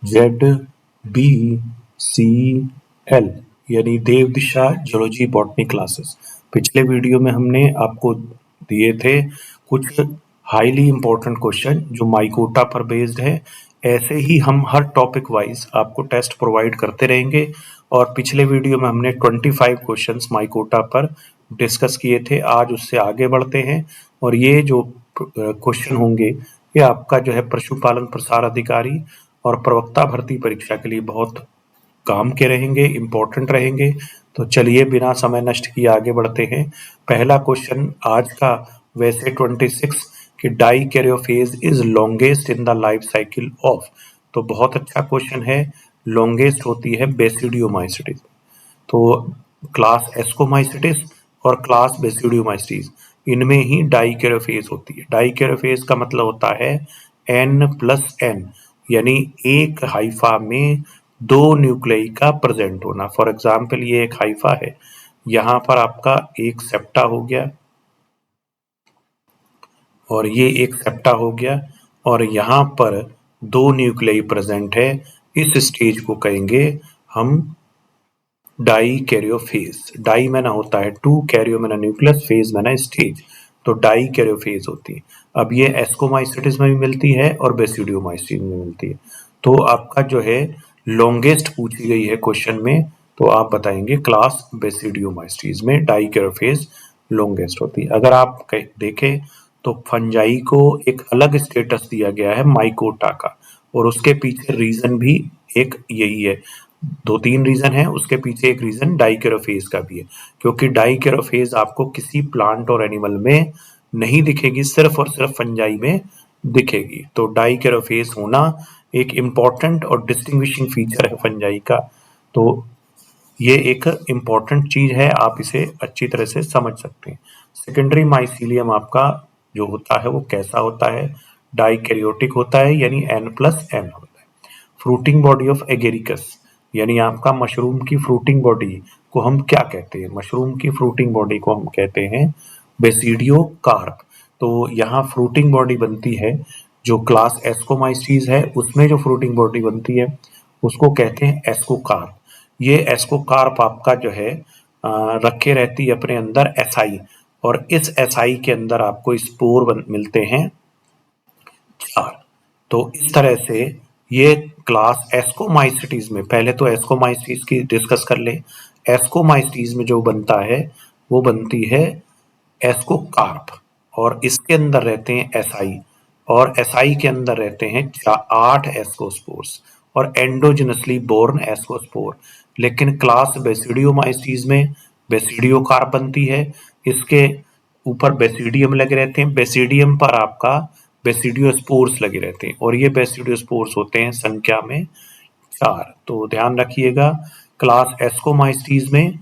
ZBCL यानी देव दिशा zoology botany classes. पिछले video में हमने आपको दिए थे कुछ हाईली इंपॉर्टेंट क्वेश्चन जो माइकोटा पर बेस्ड है। ऐसे ही हम हर टॉपिक वाइज आपको टेस्ट प्रोवाइड करते रहेंगे और पिछले वीडियो में हमने 25 क्वेश्चंस माइकोटा पर डिस्कस किए थे। आज उससे आगे बढ़ते हैं और ये जो क्वेश्चन होंगे ये आपका जो है पशुपालन प्रसार अधिकारी और प्रवक्ता भर्ती परीक्षा के लिए बहुत काम के रहेंगे, इम्पोर्टेंट रहेंगे। तो चलिए बिना समय नष्ट किए आगे बढ़ते हैं। पहला क्वेश्चन आज का वैसे 26 कि dikaryophase is longest in the life cycle of, तो बहुत अच्छा क्वेश्चन है। लॉन्गेस्ट होती है बेसिडियोमाइसिटिस, तो क्लास एस्कोमाइसिटिस और क्लास बेसिडियोमाइसिटिस इनमें ही डाई कैरियोफेज होती है। डाई कैरियोफेज का मतलब होता है N+N यानी एक हाइफा में दो न्यूक्लियाई का प्रेजेंट होना। फॉर एग्जाम्पल ये एक हाइफा है, यहाँ पर आपका एक सेप्टा हो गया और ये एक सेप्टा हो गया और यहाँ पर दो न्यूक्लियाई प्रेजेंट है। इस स्टेज को कहेंगे हम डाई कैरियोफेज। डाई में ना होता है टू, कैरियो में ना न्यूक्लियस, फेज में ना स्टेज, तो डाई कैरियोफेज होती है। अब ये एस्कोमाइसिटिस में भी मिलती है और बेसिडियोमाइसिटिस में मिलती है। तो आपका जो है लॉन्गेस्ट पूछी गई है क्वेश्चन में, तो आप बताएंगे क्लास बेसिडियोमाइसिटिस में डाई कैरियोफेज लॉन्गेस्ट होती है। अगर आप देखें तो फंजाई को एक अलग स्टेटस दिया गया है माइकोटा का, और उसके पीछे रीजन भी एक यही है। दो तीन रीजन है, उसके पीछे एक रीजन डाइकेरोफेज का भी है, क्योंकि डाइकेरोफेज आपको किसी प्लांट और एनिमल में नहीं दिखेगी, सिर्फ और सिर्फ फंजाई में दिखेगी। तो डाइकेरोफेज होना एक इम्पॉर्टेंट और डिस्टिंग्विशिंग फीचर है फंजाई का। तो ये एक इम्पॉर्टेंट चीज है, आप इसे अच्छी तरह से समझ सकते हैं। सेकेंडरी माइसीलियम आपका जो होता है वो कैसा होता है, डाइकैरियोटिक होता है यानी N+N होता है। फ्रूटिंग बॉडी ऑफ एगेरिकस यानी आपका मशरूम की फ्रूटिंग बॉडी को हम क्या कहते हैं, मशरूम की फ्रूटिंग बॉडी को हम कहते हैं बेसिडियोकार्प। तो यहाँ फ्रूटिंग बॉडी बनती है जो क्लास एस्कोमाइसीज है, उसमें जो फ्रूटिंग बॉडी बनती है उसको कहते हैं एस्कोकार्प। ये एस्कोकार्प आपका जो है रखे रहती है अपने अंदर एसआई, और इस एसआई के अंदर आपको स्पोर मिलते हैं 4। तो इस तरह से ये क्लास एस्कोमाइसिटीज में, पहले तो एस्कोमाइसिटीज की डिस्कस कर ले। एस्कोमाइसिटीज में जो बनता है वो बनती है एस्कोकार्प, और इसके अंदर रहते हैं एसआई, और एसआई के अंदर रहते हैं 8 एस्कोस्पोर्स और एंडोजिनसली बोर्न एस्कोस्पोर। लेकिन क्लास बेसिडियोमाइसिटीज में बेसिडियोकार्प बनती है, इसके ऊपर बेसिडियम लगे रहते हैं, बेसिडियम पर आपका बेसिडियोस्पोर्स लगे रहते हैं, और ये बेसिडियोस्पोर्स होते हैं संख्या में 4। तो ध्यान रखिएगा, क्लास एस्कोमाइसिटीज में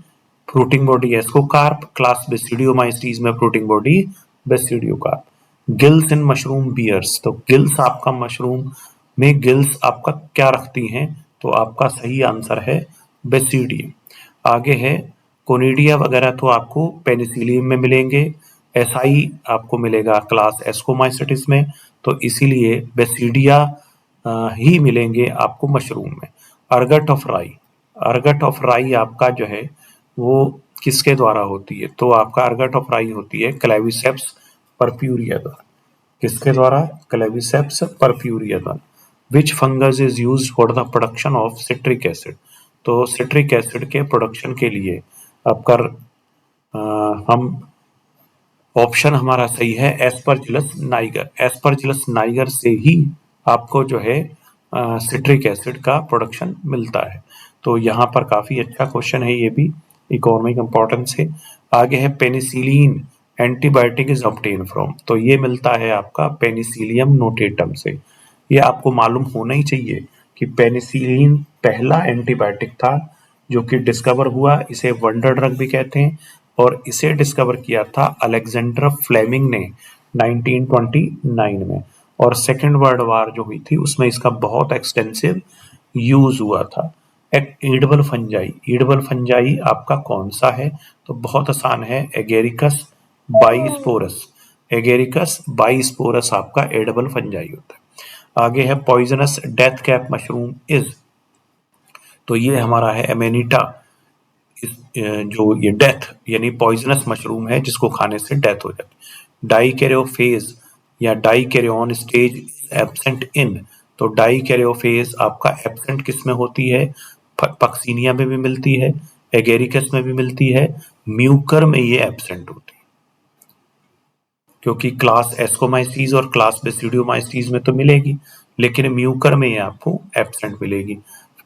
fruiting body ascocarp, class basidiomycetes में fruiting body basidiocarp. Gills in mushroom bears, तो गिल्स आपका मशरूम में गिल्स आपका क्या रखती हैं, तो आपका सही आंसर है बेसिडियम। आगे है कोनिडिया वगैरह तो आपको पेनिसिलियम में मिलेंगे, एसआई आपको मिलेगा क्लास एस्कोमाइसिटिस में, तो इसीलिए बेसिडिया ही मिलेंगे आपको मशरूम में। अर्गट ऑफ राई, अर्गट ऑफ राई आपका जो है वो किसके द्वारा होती है, तो आपका अर्गट ऑफ राई होती है क्लेविसेप्स परफ्यूरिया द्वारा। किसके द्वारा, क्लेविसेप्स परफ्यूरिया द्वारा। Which fungus is used for the production of citric acid, तो सिट्रिक एसिड के प्रोडक्शन के लिए आपका हम ऑप्शन हमारा सही है एस्परजिलस नाइगर। एस्परजिलस नाइगर से ही आपको जो है सिट्रिक एसिड का प्रोडक्शन मिलता है। तो यहाँ पर काफी अच्छा क्वेश्चन है, ये भी इकोनॉमिक इंपॉर्टेंस है। आगे है penicillin antibiotic is obtain from, तो ये मिलता है आपका पेनिसिलियम नोटेटम से। ये आपको मालूम होना ही चाहिए कि पेनिसिलिन पहला एंटीबायोटिक था जो कि डिस्कवर हुआ, इसे वंडर ड्रग भी कहते हैं, और इसे डिस्कवर किया था अलेक्जेंडर फ्लेमिंग ने 1929 में, और सेकेंड वर्ल्ड वार जो हुई थी उसमें इसका बहुत एक्सटेंसिव यूज हुआ था। एक ईडबल फंजाई, ईडबल फंजाई आपका कौन सा है, तो बहुत आसान है, एगेरिकस बाइस्पोरस। एगेरिकस बाइस्पोरस आपका एडबल फंजाई होता है। आगे है poisonous death cap mushroom is, तो ये हमारा है एमेनिटा। जो ये डेथ यानी पॉइजनस मशरूम है जिसको खाने से डेथ हो जाती है। डाइकैरियोफेज या डाइकैरियोन स्टेज एब्सेंट इन, तो डाइकैरियोफेज आपका एब्सेंट किस में होती है? पक्सीनिया में भी मिलती है, एगेरिकस में भी मिलती है, म्यूकर में ये एब्सेंट होती है। क्योंकि क्लास एस्कोमाइसीज और क्लास बेसिडियोमाइसीज में तो मिलेगी, लेकिन म्यूकर में ये आपको एब्सेंट मिलेगी।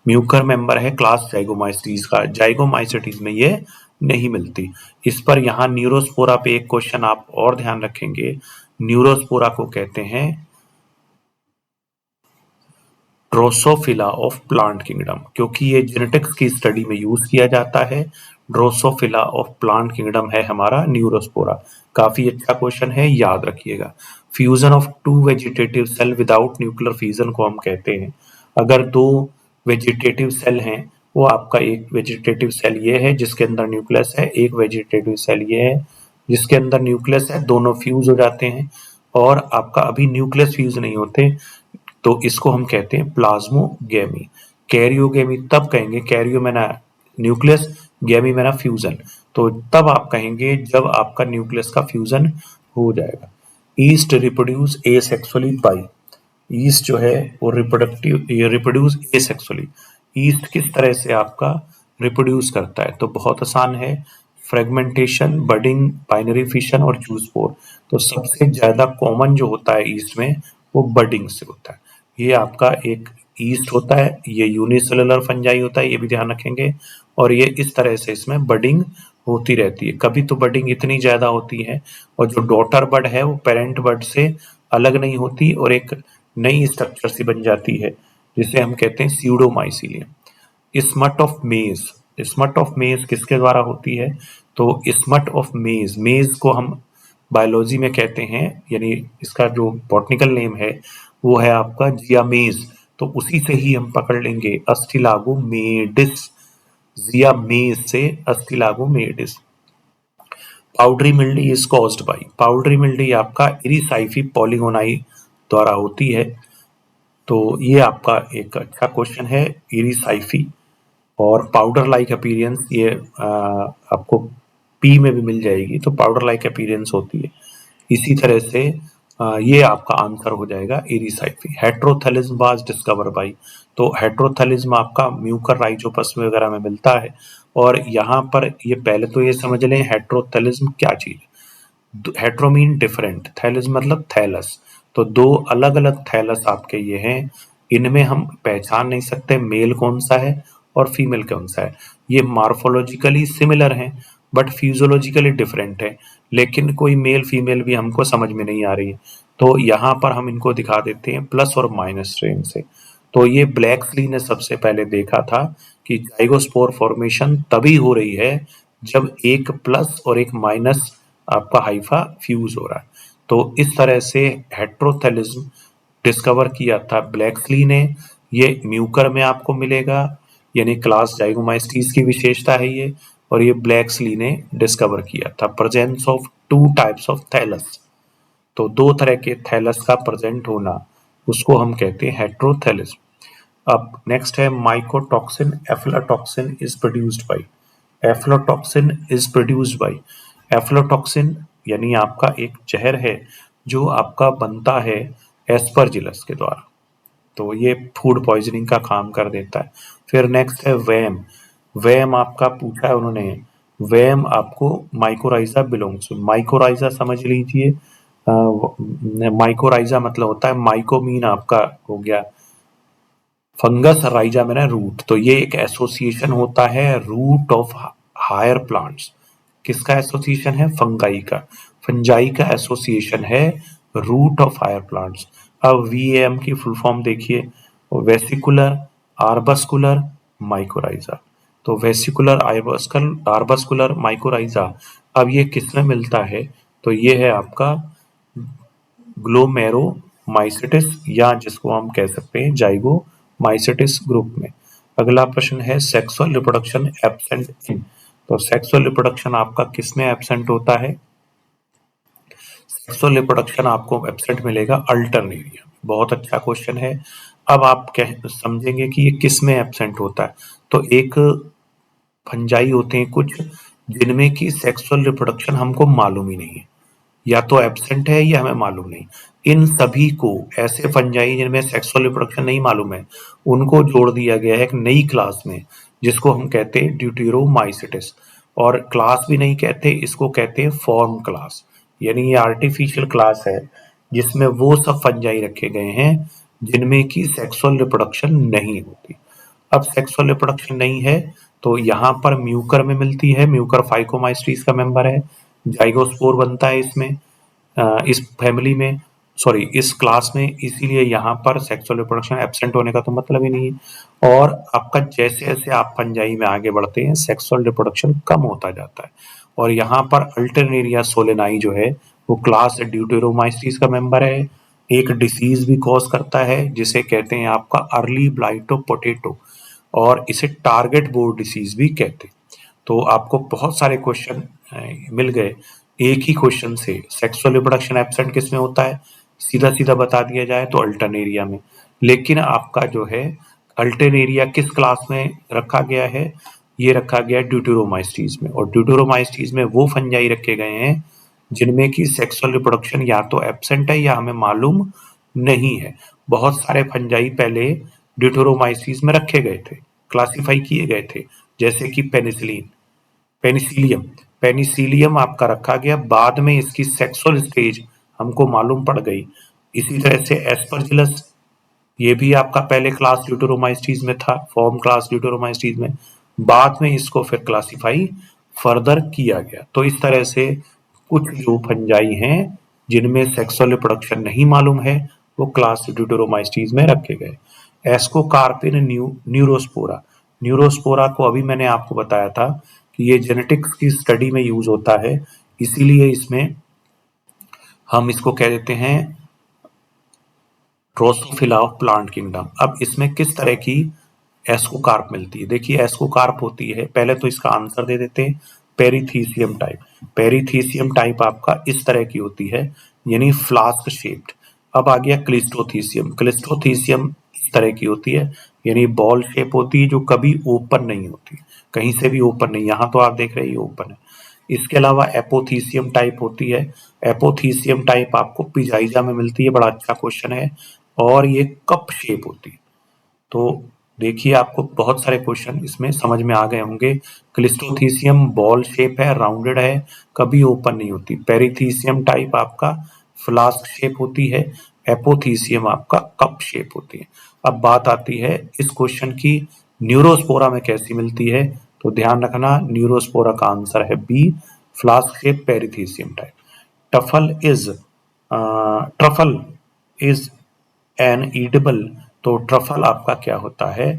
म्यूकर मेंबर है क्लास जाइगोमाइसीज का, जाइगोमाइसीटीज में ये नहीं मिलती। इस पर यहाँ न्यूरोस्पोरा पे एक क्वेश्चन आप और ध्यान रखेंगे। न्यूरोस्पोरा को कहते हैं ड्रोसोफिला ऑफ प्लांट किंगडम, क्योंकि ये जेनेटिक्स की स्टडी में यूज किया जाता है। ड्रोसोफिला ऑफ प्लांट किंगडम है हमारा न्यूरोस्पोरा। काफी अच्छा क्वेश्चन है, याद रखिएगा। Fusion of two vegetative cell without nuclear fusion को हम कहते हैं, अगर दो वेजिटेटिव सेल हैं, वो आपका एक वेजिटेटिव सेल ये है जिसके अंदर न्यूक्लियस है, एक वेजिटेटिव सेल ये है जिसके अंदर न्यूक्लियस है, दोनों फ्यूज हो जाते हैं और आपका अभी न्यूक्लियस फ्यूज नहीं होते, तो इसको हम कहते हैं प्लाज्मोगेमी। कैरियोगेमी तब कहेंगे, कैरियो में ना न्यूक्लियस, गेमी में ना फ्यूजन, तो तब आप कहेंगे जब आपका न्यूक्लियस का फ्यूजन हो जाएगा। East reproduce asexually by, east जो है वो रिप्रोड्यूस एसेक्सुअली। ईस्ट किस तरह से आपका रिप्रोड्यूस करता है? तो बहुत आसान है, फ्रेगमेंटेशन, बडिंग, बाइनरी फिशन और जूस पोर। तो सबसे ज्यादा कॉमन जो होता है ईस्ट में वो बडिंग से होता है। ये आपका एक ईस्ट होता है, ये यूनिसेलुलर फंजाई होता है, ये भी ध्यान रखेंगे। और ये इस तरह से इसमें बडिंग होती रहती है। कभी तो बडिंग इतनी ज्यादा होती है और जो डॉटर बड है वो पेरेंट बड से अलग नहीं होती और एक नई स्ट्रक्चर सी बन जाती है जिसे हम कहते हैं pseudomycelium. Smut of maize, smut of maize किसके द्वारा होती है? तो स्मट ऑफ मेज, मेज को हम बायोलॉजी में कहते हैं, यानी इसका जो बॉटनिकल नेम है वो है आपका जियामेज, तो उसी से ही हम पकड़ लेंगे अस्टिलागो मेडिस, जियामेज से ustilago maydis. Powdery mildew is caused by, powdery mildew आपका इरिसाइफी पॉलीगोनाई द्वारा होती है। तो ये आपका एक अच्छा क्वेश्चन है, इरिसाइफी। और पाउडर लाइक अपीयरेंस ये आपको पी में भी मिल जाएगी, तो पाउडर लाइक अपीयरेंस होती है। इसी तरह से ये आपका आंसर हो जाएगा इरिसाइफी। हेट्रोथैलिज्म वाज डिस्कवर बाई, तो हेट्रोथैलिज्म आपका म्यूकर राइजोपस वगैरह में मिलता है। और यहाँ पर ये पहले तो ये समझ लें हेट्रोथैलिज्म क्या चीज। हेट्रो मीन डिफरेंट, थैलिज्म मतलब थैलस, तो दो अलग अलग थैलस आपके ये हैं, इनमें हम पहचान नहीं सकते मेल कौन सा है और फीमेल कौन सा है। ये मार्फोलॉजिकली सिमिलर हैं बट फिजियोलॉजिकली डिफरेंट है, लेकिन कोई मेल फीमेल भी हमको समझ में नहीं आ रही है, तो यहाँ पर हम इनको दिखा देते हैं प्लस और माइनस स्ट्रेन से। तो ये ब्लैक्सली ने सबसे पहले देखा था कि जाइगोस्पोर फॉर्मेशन तभी हो रही है जब एक प्लस और एक माइनस आपका हाइफा फ्यूज हो रहा है। तो इस तरह से हेट्रोथैलिज्म डिस्कवर किया था ब्लैक्सली ने। ये म्यूकर में आपको मिलेगा, यानी क्लास जाइगोमाइस्टीज की विशेषता है ये, और ये ब्लैक्सली ने डिस्कवर किया था। Presence of two types of thallus, तो दो तरह के थैलस का प्रेजेंट होना उसको हम कहते हैं हेट्रोथैलिज्म। अब नेक्स्ट है mycotoxin aflatoxin is produced by, aflatoxin is produced by. Aflatoxin यानी आपका एक जहर है जो आपका बनता है एस्परजिलस के द्वारा, तो ये फूड पॉइजनिंग का काम कर देता है। फिर नेक्स्ट है वैम, वैम आपका पूछा है उन्होंने, वैम आपको माइकोराइजा बिलोंग्स, माइकोराइजा समझ लीजिए, माइकोराइजा मतलब होता है, माइकोमीन आपका हो गया फंगस, राइजा में ना रूट, तो ये एक एसोसिएशन होता है रूट ऑफ हायर प्लांट्स। किसका एसोसिएशन है? फंगाई का, फंजाई का एसोसिएशन है रूट ऑफ हायर प्लांट्स। अब वीएम की फुल फॉर्म देखिए, वेसिकुलर आर्बस्कुलर माइकोराइजा, तो वेसिकुलर आर्बस्कुलर माइकोराइजा। अब ये किसमें मिलता है? तो ये है आपका ग्लोमेरोमाइसिटिस, या जिसको हम कह सकते हैं जाइगोमाइसिटिस ग्रुप में। अगला प्रश्न है सेक्सुअल रिप्रोडक्शन एब्सेंट इन, तो सेक्सुअल रिप्रोडक्शन आपका किसमें एब्सेंट होता है? सेक्सुअल रिप्रोडक्शन आपको एब्सेंट मिलेगा अल्टरनेरिया। बहुत अच्छा क्वेश्चन है। अब आप समझेंगे कि ये किस में एब्सेंट होता है। तो एक फंजाई होते हैं कुछ जिनमें कि सेक्सुअल रिप्रोडक्शन हमको मालूम ही नहीं है, या तो एब्सेंट है या हमें मालूम नहीं। इन सभी को, ऐसे फंजाई जिनमें सेक्सुअल रिप्रोडक्शन नहीं मालूम है, उनको जोड़ दिया गया है एक नई क्लास में, जिसको हम कहते हैं ड्यूटेरोमाइसिटिस। और क्लास भी नहीं कहते, इसको कहते हैं फॉर्म क्लास। यानी ये आर्टिफिशियल क्लास है जिसमें वो सब फंजाई रखे गए हैं जिनमें कि सेक्सुअल रिप्रोडक्शन नहीं होती। अब सेक्सुअल रिप्रोडक्शन नहीं है तो यहाँ पर म्यूकर में मिलती है। म्यूकर फाइकोमाइस्ट्रीज का मेंबर है। जाइगोस्पोर बनता है इसमें, इस फैमिली में, सॉरी इस क्लास में। इसीलिए यहाँ पर सेक्सुअल रिप्रोडक्शन एब्सेंट होने का तो मतलब ही नहीं है। और आपका जैसे जैसे आप फंजाई में आगे बढ़ते हैं सेक्सुअल रिप्रोडक्शन कम होता जाता है। और यहाँ पर अल्टरनेरिया सोलेनाई जो है वो क्लास ड्यूटेरोमाइस्टीज का मेंबर है। एक डिसीज भी कॉज करता है जिसे कहते हैं आपका अर्ली ब्लाइट ऑफ पोटैटो, और इसे टारगेट बोर्ड डिसीज भी कहते हैं। तो आपको बहुत सारे क्वेश्चन मिल गए एक ही क्वेश्चन से। सेक्सुअल रिप्रोडक्शन एब्सेंट किस में होता है, सीधा सीधा बता दिया जाए तो अल्टरनेरिया में। लेकिन आपका जो है अल्टरनेरिया किस क्लास में रखा गया है, ये रखा गया है ड्यूटेरोमाइस्टीज में। और ड्यूटेरोमाइस्टीज में वो फंजाई रखे गए हैं जिनमें कि सेक्सुअल रिप्रोडक्शन या तो एब्सेंट है या हमें मालूम नहीं है। बहुत सारे फंजाई पहले ड्यूटेरोमाइसीस में रखे गए थे, क्लासिफाई किए गए थे, जैसे कि पेनिसिलिन, पेनिसिलियम। पेनिसिलियम आपका रखा गया, बाद में इसकी सेक्सुअल स्टेज हमको मालूम पड़ गई। इसी तरह से एस्परजिलस, ये भी आपका पहले क्लास ड्यूटेरोमाइसीस में था, फॉर्म क्लास ड्यूटेरोमाइसीस में, बाद में इसको फिर क्लासिफाई फर्दर किया गया। तो इस तरह से कुछ जो फंजाई हैं जिनमें सेक्सुअल रिप्रोडक्शन नहीं मालूम है वो क्लास ड्यूटेरोमाइसीस में रखे गए। एस्कोकार्पिन न्यूरोस्पोरा, न्यूरोस्पोरा को अभी मैंने आपको बताया था कि ये जेनेटिक्स की स्टडी में यूज होता है, इसीलिए इसमें हम इसको कह देते हैं ड्रोसोफिला ऑफ प्लांट किंगडम। अब इसमें किस तरह की एस्कोकार्प मिलती है, देखिए एस्कोकार्प होती है, पहले तो इसका आंसर दे देते हैं, पेरीथीसियम टाइप। पेरीथीसियम टाइप आपका इस तरह की होती है, यानी फ्लास्क शेप्ड। अब आ गया क्लिस्ट्रोथीसियम। क्लिस्ट्रोथीसियम इस तरह की होती है, यानी बॉल शेप होती है जो कभी ओपन नहीं होती, कहीं से भी ओपन नहीं। यहाँ तो आप देख रहे हैं ओपन है। इसके अलावा एपोथीसियम टाइप होती है। एपोथीसियम टाइप आपको पिजाइजा में मिलती है, बड़ा अच्छा क्वेश्चन है। और ये कप शेप होती है। तो देखिए आपको बहुत सारे क्वेश्चन इसमें समझ में आ गए होंगे। क्लिस्ट्रोथीसियम बॉल शेप है, राउंडेड है, कभी ओपन नहीं होती। पेरीथीसियम टाइप आपका फ्लास्क शेप होती है। एपोथीसियम आपका कप शेप होती है। अब बात आती है इस क्वेश्चन की, न्यूरोस्पोरा में कैसी मिलती है, तो ध्यान रखना न्यूरोस्पोरा का आंसर है B, flask shape perithecium type. Truffle is an edible, तो ट्रफल आपका क्या होता है,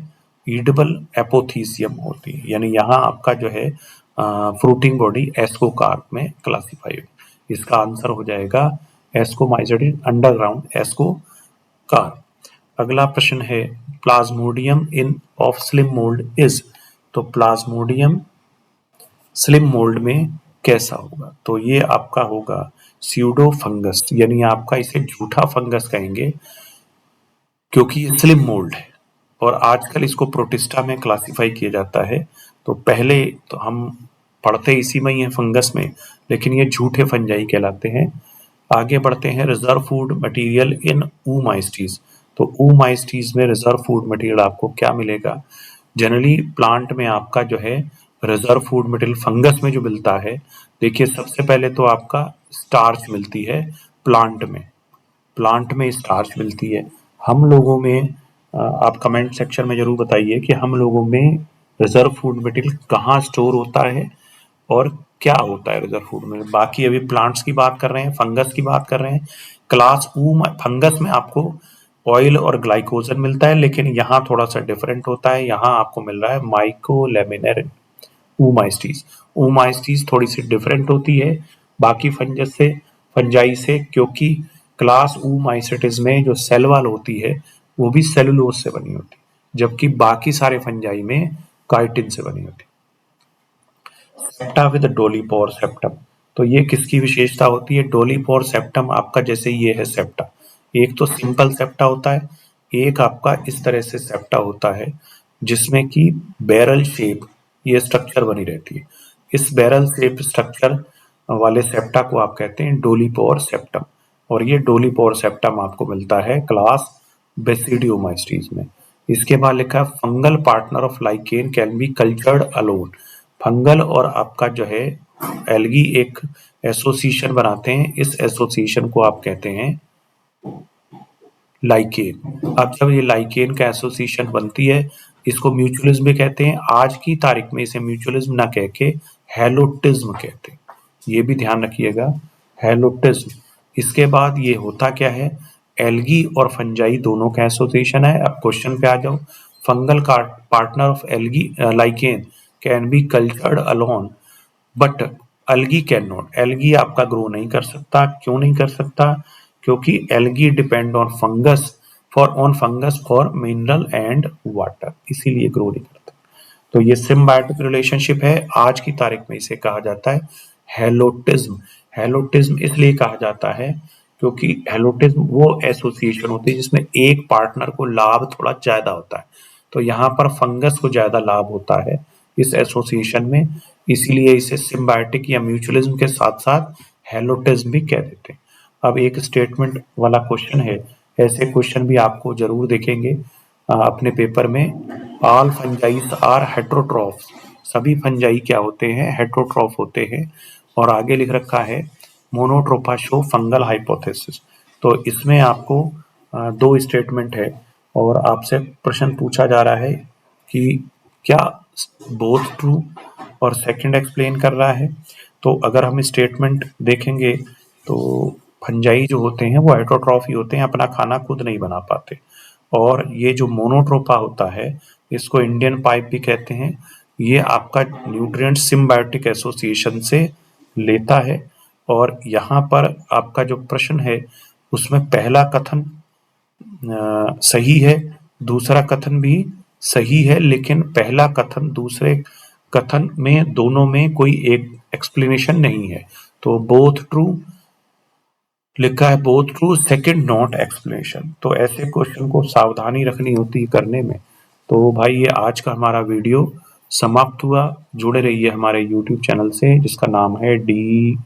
ईडेबल एपोथीसियम होती है। यानी यहाँ आपका जो है फ्रूटिंग बॉडी एस्कोकार्प में क्लासिफाई हो। इसका आंसर हो जाएगा एस्कोमाइसेटिन अंडरग्राउंड एस्कोकार्प। अगला प्रश्न है Plasmodium in of slim mould is, तो प्लाज्मोडियम स्लिम मोल्ड में कैसा होगा, तो ये आपका होगा स्यूडो फंगस, यानी आपका इसे झूठा फंगस कहेंगे क्योंकि ये स्लिम मोल्ड है। और आजकल इसको प्रोटिस्टा में क्लासिफाई किया जाता है। तो पहले तो हम पढ़ते इसी में ही है फंगस में, लेकिन ये झूठे फंजाई कहलाते हैं। आगे बढ़ते हैं रिजर्व फूड मटेरियल इन ऊमाइस्टीज, तो ऊमाइस्टीज में रिजर्व फूड मटेरियल आपको क्या मिलेगा। जनरली प्लांट में आपका जो है रिजर्व फूड मटेरियल फंगस में जो मिलता है, देखिए सबसे पहले तो आपका स्टार्च मिलती है प्लांट में, प्लांट में स्टार्च मिलती है। हम लोगों में आप कमेंट सेक्शन में जरूर बताइए कि हम लोगों में रिजर्व फूड मटेरियल कहाँ स्टोर होता है और क्या होता है रिजर्व फूड में। बाकी अभी प्लांट्स की बात कर रहे हैं, फंगस की बात कर रहे हैं। क्लास ऊ फंगस में आपको ऑयल और ग्लाइकोजन मिलता है, लेकिन यहाँ थोड़ा सा डिफरेंट होता है, यहाँ आपको मिल रहा है माइकोलेमिनेरिन ऊमाइस्टीज। ऊमाइस्टीज थोड़ी सी डिफरेंट होती है बाकी फंगस से, फंजाई से, क्योंकि क्लास ऊमाइसेटिस में जो सेल वॉल होती है वो भी सेलुलोज से बनी होती है, जबकि बाकी सारे फंजाई में काइटिन से बनी होती है। सेप्टा विद डोलीपोर सेप्टम, तो ये किसकी विशेषता होती है? डोलीपोर सेप्टम आपका जैसे ये है सेप्टा, एक तो सिंपल सेप्टा होता है, एक आपका इस तरह से सेप्टा होता है जिसमें कि बैरल शेप ये स्ट्रक्चर बनी रहती है। इस बैरल शेप स्ट्रक्चर वाले सेप्टा को आप कहते हैं डोलीपोर सेप्टम, और ये डोलीपोर सेप्टम आपको मिलता है क्लास बेसिडियोमाइसीट्स में। इसके बाद लिखा है fungal partner of lichen can be cultured alone. Fungal और आपका जो है एल्गी एक एसोसिएशन बनाते हैं, इस एसोसिएशन को आप कहते हैं लाइकेन। अब जब ये लाइकेन का एसोसिएशन बनती है, इसको म्यूचुअलिज्म भी कहते हैं। आज की तारीख में इसे म्यूचुअलिज्म ना कह के हेलोटिज्म कहते हैं, ये भी ध्यान रखिएगा, हेलोटिज्म। इसके बाद ये होता क्या है, एल्गी और फंजाई दोनों का एसोसिएशन है। अब क्वेश्चन पे आ जाओ, fungal partner of algae lichen can be cultured alone but algae can not. Algae आपका ग्रो नहीं कर सकता, क्यों नहीं कर सकता? क्योंकि algae depend on fungus for mineral and water, इसीलिए ग्रो नहीं करता। तो ये सिम्बायोटिक रिलेशनशिप है, आज की तारीख में इसे कहा जाता है हेलोटिज्म। हेलोटिज्म इसलिए कहा जाता है क्योंकि हेलोटिज्म वो एसोसिएशन होती है जिसमें एक पार्टनर को लाभ थोड़ा ज्यादा होता है, तो यहाँ पर फंगस को ज्यादा लाभ होता है इस एसोसिएशन में, इसीलिए इसे सिम्बायोटिक या म्यूचुअलिज्म के साथ साथ हेलोटिज्म भी कह देते हैं। अब एक स्टेटमेंट वाला क्वेश्चन है, ऐसे क्वेश्चन भी आपको जरूर देखेंगे अपने पेपर में। ऑल फंजाइस आर हेट्रोट्रॉफ्स, सभी फंजाई क्या होते हैं? हेट्रोट्रॉफ होते हैं। और आगे लिख रखा है मोनोट्रोपा शो फंगल हाइपोथेसिस। तो इसमें आपको दो स्टेटमेंट है और आपसे प्रश्न पूछा जा रहा है कि क्या बोथ ट्रू और सेकंड एक्सप्लेन कर रहा है। तो अगर हम स्टेटमेंट देखेंगे तो फंजाई जो होते हैं वो हेट्रोट्रॉफी होते हैं, अपना खाना खुद नहीं बना पाते। और ये जो मोनोट्रोपा होता है इसको इंडियन पाइप भी कहते हैं, ये आपका न्यूट्रिएंट सिम्बायोटिक एसोसिएशन से लेता है। और यहाँ पर आपका जो प्रश्न है उसमें पहला कथन सही है, दूसरा कथन भी सही है, लेकिन पहला कथन दूसरे कथन में दोनों में कोई एक एक्सप्लेनेशन नहीं है। तो बोथ ट्रू लिखा है, both true second not explanation. तो ऐसे क्वेश्चन को सावधानी रखनी होती है करने में। तो भाई ये आज का हमारा वीडियो समाप्त हुआ। जुड़े रहिए हमारे YouTube चैनल से जिसका नाम है डी